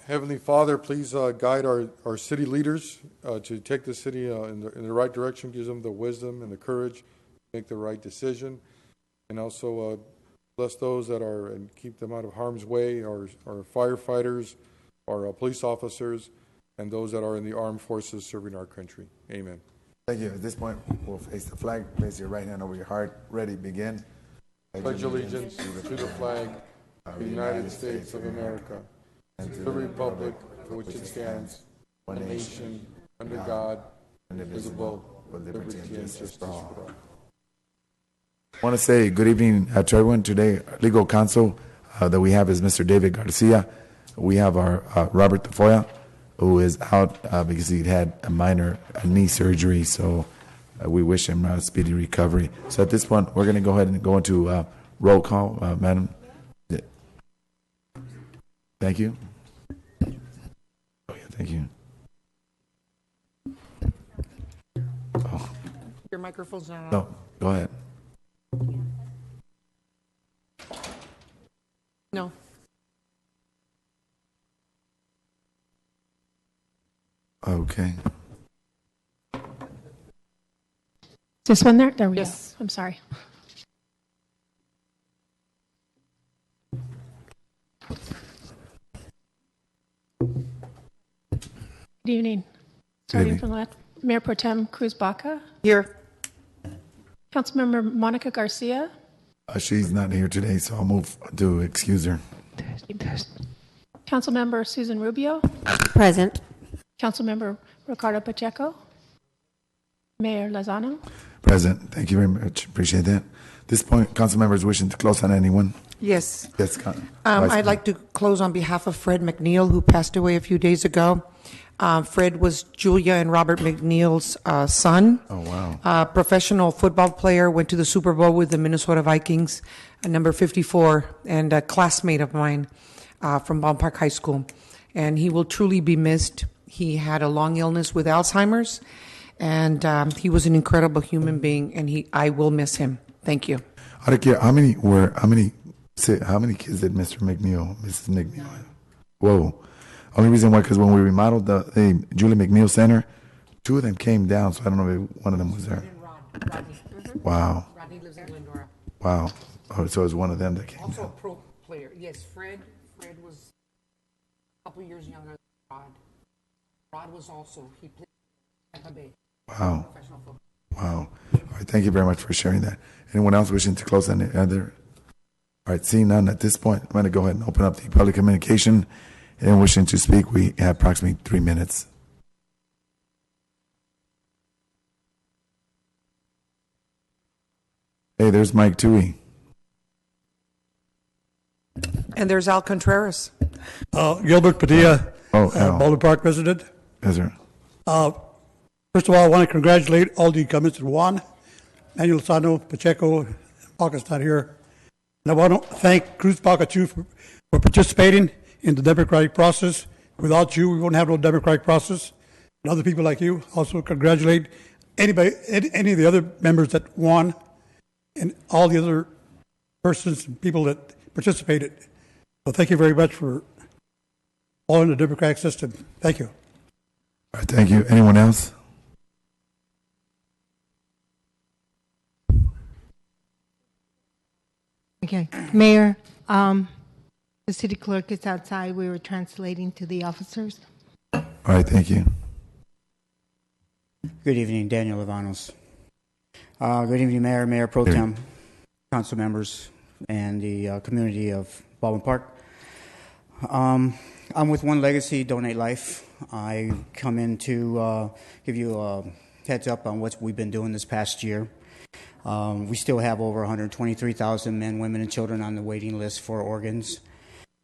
Heavenly Father, please guide our city leaders to take the city in the right direction, gives them the wisdom and the courage to make the right decision, and also bless those that are and keep them out of harm's way, our firefighters, our police officers, and those that are in the armed forces serving our country. Amen. Thank you. At this point, we'll face the flag. Place your right hand over your heart. Ready, begin. Pledge allegiance to the flag of the United States of America and to the republic for which it stands, one nation, under God, indivisible, with liberty and justice for all. I want to say good evening to everyone. Today, our legal counsel that we have is Mr. David Garcia. We have our Robert Tafoya, who is out because he had a minor knee surgery, so we wish him a speedy recovery. So at this point, we're going to go ahead and go into roll call. Madam. Thank you. Oh, yeah, thank you. Oh. Your microphone's not on. No, go ahead. No. Okay. This one there? There we Yes. go. I'm sorry. Good evening. Starting from the left, Mayor Pro Tem Cruz Baca. Here. Councilmember Monica Garcia. She's not here today, so I'll move to excuse her. Councilmember Susan Rubio. Present. Councilmember Ricardo Pacheco. Mayor Lozano. Present. Thank you very much. Appreciate that. At this point, council members wishing to close on anyone? Yes. Yes, I'd like to close on behalf of Fred McNeil, who passed away a few days ago. Fred was Julia and Robert McNeil's son. Oh, wow. Professional football player, went to the Super Bowl with the Minnesota Vikings, number 54, and a classmate of mine from Baldwin Park High School. And he will truly be missed. He had a long illness with Alzheimer's, and he was an incredible human being, and I will miss him. Thank you. I don't care how many kids did Mr. McNeil, Mrs. McNeil have? Whoa. Only reason why, because when we remodeled the Julie McNeil Center, 2 of them came down, so I don't know if one of them was there. Rodney. Wow. Rodney lives in Glendora. Wow. Oh, so it was one of them that came Also a down. pro player. Yes, Fred was a couple years younger than Rod. Rod was also, he played Tampa Bay. Wow. Professional football. Wow. All right, thank you very much for sharing that. Anyone else wishing to close on the other? All right, seeing none at this point, I'm going to go ahead and open up the public communication. Anyone wishing to speak, we have approximately 3 minutes. Hey, there's Mike Toohey. And there's Al Contreras. Gilbert Padilla, Al. Baldwin Park resident. Yes, sir. First of all, I want to congratulate all the incumbents in Juan, Manuel Lozano, Pacheco, Baca's not here. And I want to thank Cruz Baca too for participating in the democratic process. Without you, we won't have no democratic process. And other people like you, also congratulate any of the other members that won and all the other persons and people that participated. So thank you very much for following the democratic system. Thank you. All right, thank you. Anyone else? Okay. Mayor, the city clerk is outside. We were translating to the officers. All right, thank you. Good evening, Daniel Lavanos. Good evening, Mayor, Mayor Pro Tem, council members, and the community of Baldwin Park. I'm with One Legacy, Donate Life. I come in to give you a heads up on what we've been doing this past year. We still have over 123,000 men, women, and children on the waiting list for organs,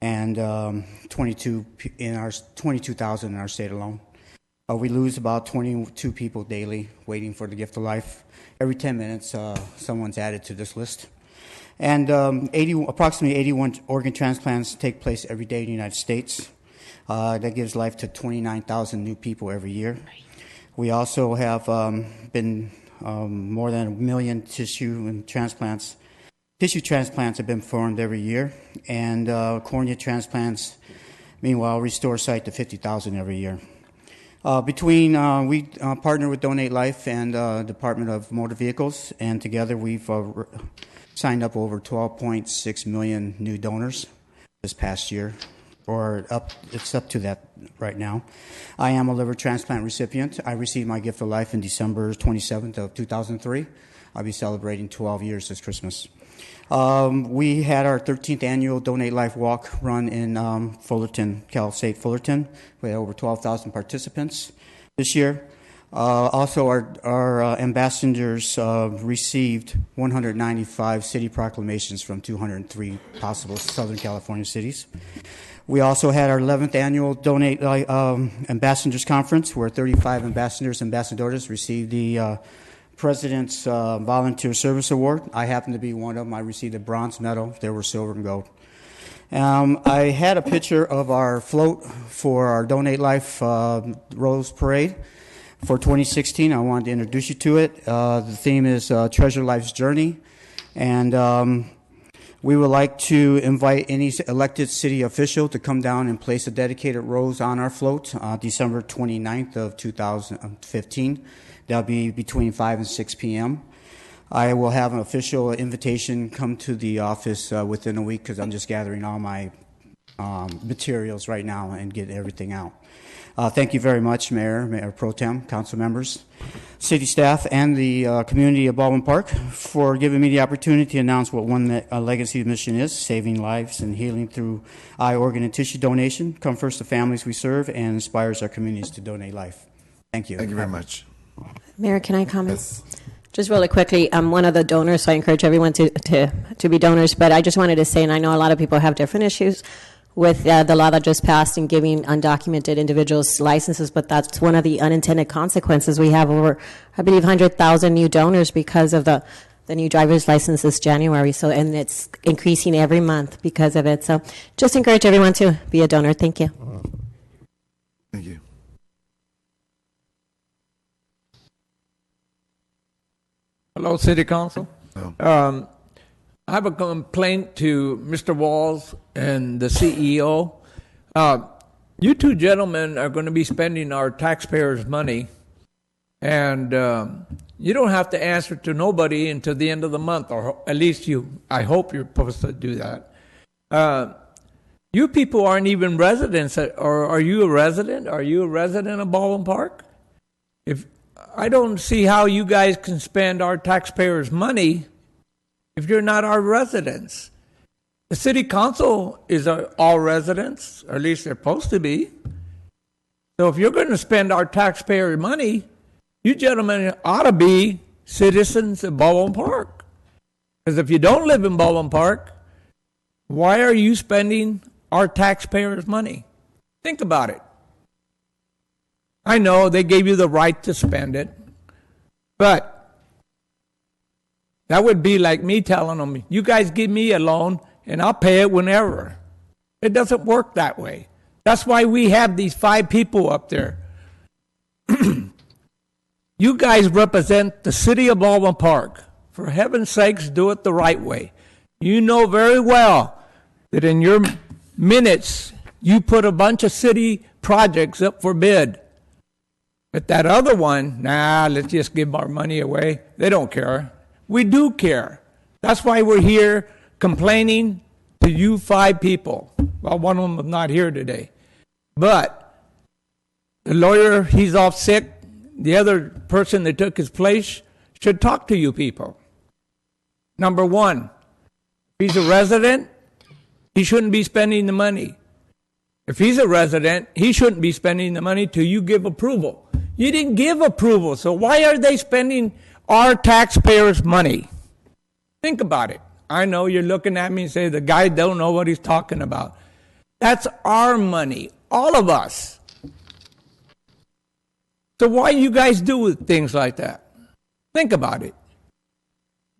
and 22,000 in our state alone. We lose about 22 people daily waiting for the gift of life. Every 10 minutes, someone's added to this list. And approximately 81 organ transplants take place every day in the United States. That gives life to 29,000 new people every year. We also have been more than 1 million tissue transplants. Tissue transplants have been performed every year, and cornea transplants Meanwhile, restore site to 50,000 every year. We partner with Donate Life and Department of Motor Vehicles, and together we've signed up over 12.6 million new donors this past year, it's up to that right now. I am a liver transplant recipient. I received my gift of life in December 27th of 2003. I'll be celebrating 12 years this Christmas. We had our 13th annual Donate Life Walk run in Fullerton, Cal State Fullerton. We had over 12,000 participants this year. Also, our ambassadors received 195 city proclamations from 203 possible Southern California cities. We also had our 11th annual Donate Ambassadors Conference, where 35 ambassadors and ambassadors received the President's Volunteer Service Award. I happen to be one of them. I received a bronze medal. There were silver and gold. I had a picture of our float for our Donate Life Rose Parade for 2016. I wanted to introduce you to it. The theme is Treasure Life's Journey. And we would like to invite any elected city official to come down and place a dedicated rose on our float December 29th of 2015. That'll be between 5 and 6 p.m. I will have an official invitation come to the office within a week because I'm just gathering all my materials right now and get everything out. Thank you very much, Mayor Pro Tem, council members, city staff, and the community of Baldwin Park for giving me the opportunity to announce what One Legacy mission is: saving lives and healing through eye, organ, and tissue donation. Come first to families we serve and inspires our communities to donate life. Thank you. Thank you very much. Mayor, can I comment? Yes. Just really quickly, I'm one of the donors, so I encourage everyone to be donors. But I just wanted to say, and I know a lot of people have different issues with the law that just passed and giving undocumented individuals licenses, but that's one of the unintended consequences. We have over, I believe, 100,000 new donors because of the new driver's license this January. So, and it's increasing every month because of it. So just encourage everyone to be a donor. Thank you. Thank you. Hello, City Council. Hello. I have a complaint to Mr. Walls and the CEO. You two gentlemen are going to be spending our taxpayers' money, and you don't have to answer to nobody until the end of the month, or at least I hope you're supposed to do that. You people aren't even residents, or are you a resident? Are you a resident of Baldwin Park? I don't see how you guys can spend our taxpayers' money if you're not our residents. The city council is all residents, or at least they're supposed to be. So if you're going to spend our taxpayer money, you gentlemen ought to be citizens of Baldwin Park. Because if you don't live in Baldwin Park, why are you spending our taxpayers' money? Think about it. I know they gave you the right to spend it, but that would be like me telling them, you guys give me a loan and I'll pay it whenever. It doesn't work that way. That's why we have these 5 people up there. You guys represent the city of Baldwin Park. For heaven's sakes, do it the right way. You know very well that in your minutes, you put a bunch of city projects up for bid. But that other one, let's just give our money away. They don't care. We do care. That's why we're here complaining to you 5 people. Well, one of them is not here today. But the lawyer, he's off sick. The other person that took his place should talk to you people. Number 1, if he's a resident, he shouldn't be spending the money. If he's a resident, he shouldn't be spending the money till you give approval. You didn't give approval, so why are they spending our taxpayers' money? Think about it. I know you're looking at me and say, the guy don't know what he's talking about. That's our money, all of us. So why you guys do things like that? Think about it.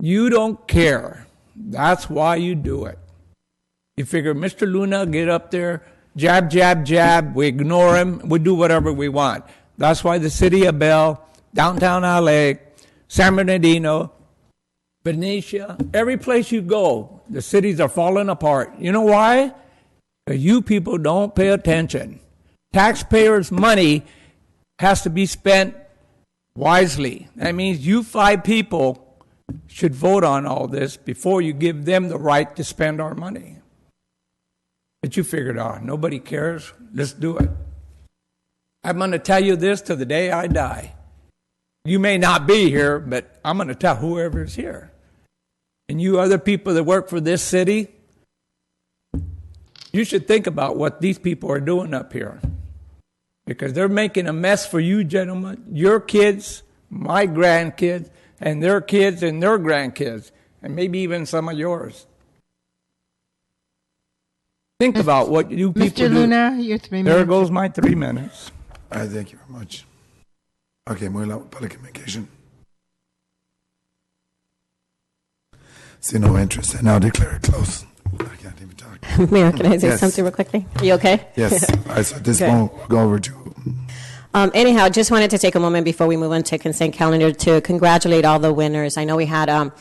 You don't care. That's why you do it. You figure Mr. Luna, get up there, jab, jab, jab, we ignore him, we do whatever we want. That's why the city of Bell, downtown LA, San Bernardino, Benicia, every place you go, the cities are falling apart. You know why? You people don't pay attention. Taxpayers' money has to be spent wisely. That means you 5 people should vote on all this before you give them the right to spend our money. But you figured out, nobody cares. Let's do it. I'm going to tell you this to the day I die. You may not be here, but I'm going to tell whoever's here. And you other people that work for this city, you should think about what these people are doing up here. Because they're making a mess for you gentlemen, your kids, my grandkids, and their kids and their grandkids, and maybe even some of yours. Think about what you people Mr. Luna, your 3 minutes. There goes my 3 minutes. All right, thank you very much. Okay, muy la public communication. See no interest, and now declare it closed. I can't even talk. Mayor, can I say Yes. something real quickly? Are you okay? Yes. All right, so at this Okay. point, we'll go over to Anyhow, just wanted to take a moment before we move on to consent calendar to congratulate all the winners. I know we had a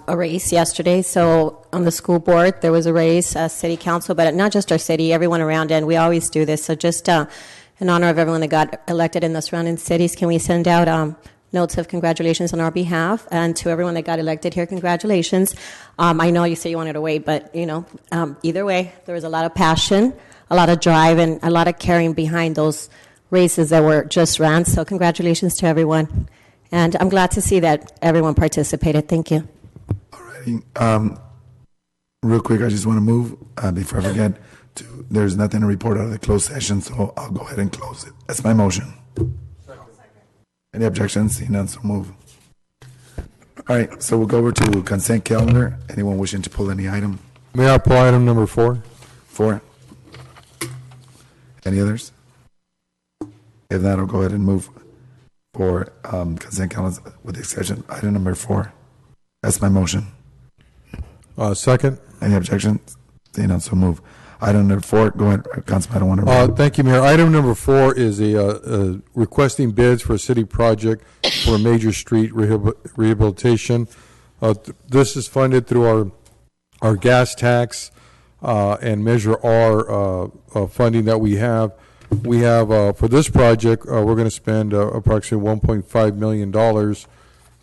race yesterday, so on the school board there was a race, city council, but not just our city, everyone around, and we always do this. So just in honor of everyone that got elected in the surrounding cities, can we send out notes of congratulations on our behalf? And to everyone that got elected here, congratulations. I know you say you wanted to wait, but either way, there was a lot of passion, a lot of drive, and a lot of caring behind those races that were just ran. So congratulations to everyone. And I'm glad to see that everyone participated. Thank you. Alrighty. Real quick, I just want to move before I forget. There's nothing to report out of the closed session, so I'll go ahead and close it. That's my motion. Any objections? See none, so move. All right, so we'll go over to consent calendar. Anyone wishing to pull any item? May I pull item number 4? 4. Any others? If not, I'll go ahead and move for consent calendar with the exception item number 4. That's my motion. Second. Any objections? See none, so move. Item number 4, go ahead, Councilman Wonder. Thank you, Mayor. Item number 4 is a requesting bids for a city project for a major street rehabilitation. This is funded through our gas tax and Measure R funding that we have. We have for this project, we're going to spend approximately $1.5 million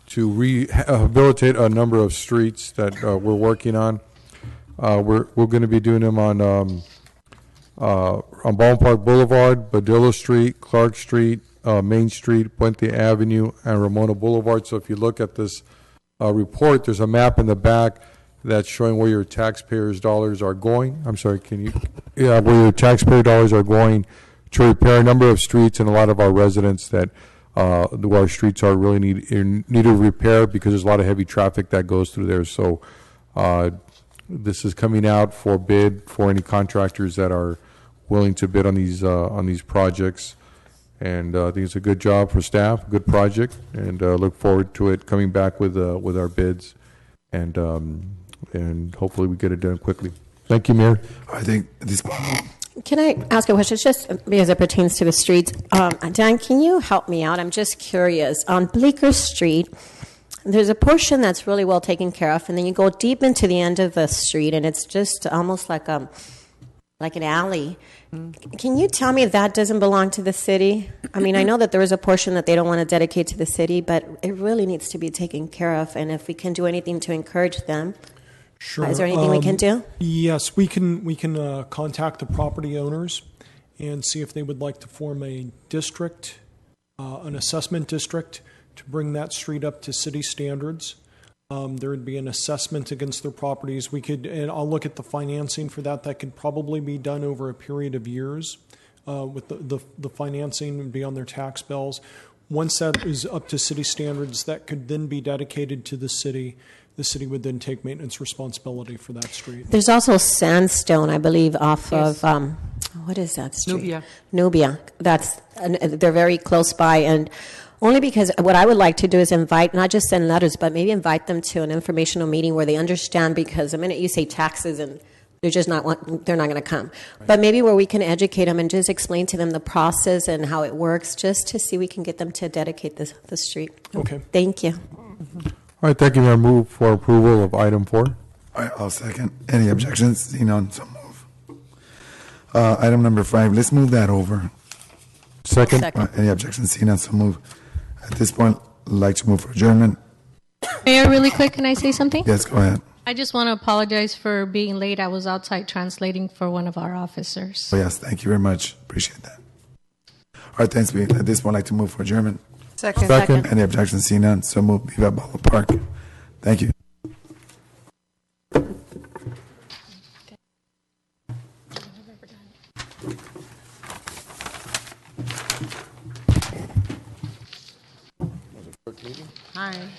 to rehabilitate a number of streets that we're working on. We're going to be doing them on Baldwin Park Boulevard, Badillo Street, Clark Street, Main Street, Puente Avenue, and Ramona Boulevard. So if you look at this report, there's a map in the back that's showing where your taxpayers' dollars are going. I'm sorry, can you? Yeah, where your taxpayer dollars are going to repair a number of streets and a lot of our residents that our streets are really need of repair because there's a lot of heavy traffic that goes through there. So this is coming out for bid for any contractors that are willing to bid on these projects. And I think it's a good job for staff, good project, and look forward to it coming back with our bids, and hopefully we get it done quickly. Thank you, Mayor. I think this. Can I ask a question? It's just because it pertains to the streets. Dan, can you help me out? I'm just curious. On Bleecker Street, there's a portion that's really well taken care of, and then you go deep into the end of the street, and it's just almost like an alley. Can you tell me if that doesn't belong to the city? I mean, I know that there is a portion that they don't want to dedicate to the city, but it really needs to be taken care of, and if we can do anything to encourage them. Sure. Is there anything we can do? Yes, we can contact the property owners and see if they would like to form a district, an assessment district, to bring that street up to city standards. There would be an assessment against their properties. And I'll look at the financing for that. That could probably be done over a period of years. With the financing would be on their tax bills. Once that is up to city standards, that could then be dedicated to the city. The city would then take maintenance responsibility for that street. There's also Sandstone, I believe, off of, what is that street? Nubia. They're very close by, and only because what I would like to do is invite, not just send letters, but maybe invite them to an informational meeting where they understand, because the minute you say taxes and they're not going to come. Right. But maybe where we can educate them and just explain to them the process and how it works, just to see we can get them to dedicate the street. Okay. Thank you. Mm-hmm. All right, thank you, Mayor. Move for approval of item 4. All right, I'll second. Any objections? Seeing none, so move. Item number 5, let's move that over. Second. Second. Any objections? Seeing none, so move. At this point, I'd like to move for adjournment. Mayor, really quick, can I say something? Yes, go ahead. I just want to apologize for being late. I was outside translating for one of our officers. Oh, yes, thank you very much. Appreciate that. All right, thanks. We, at this point, I'd like to move for adjournment. Second. Second. Any objections? Seeing none, so move. Viva Baldwin Park. Thank you. Hi.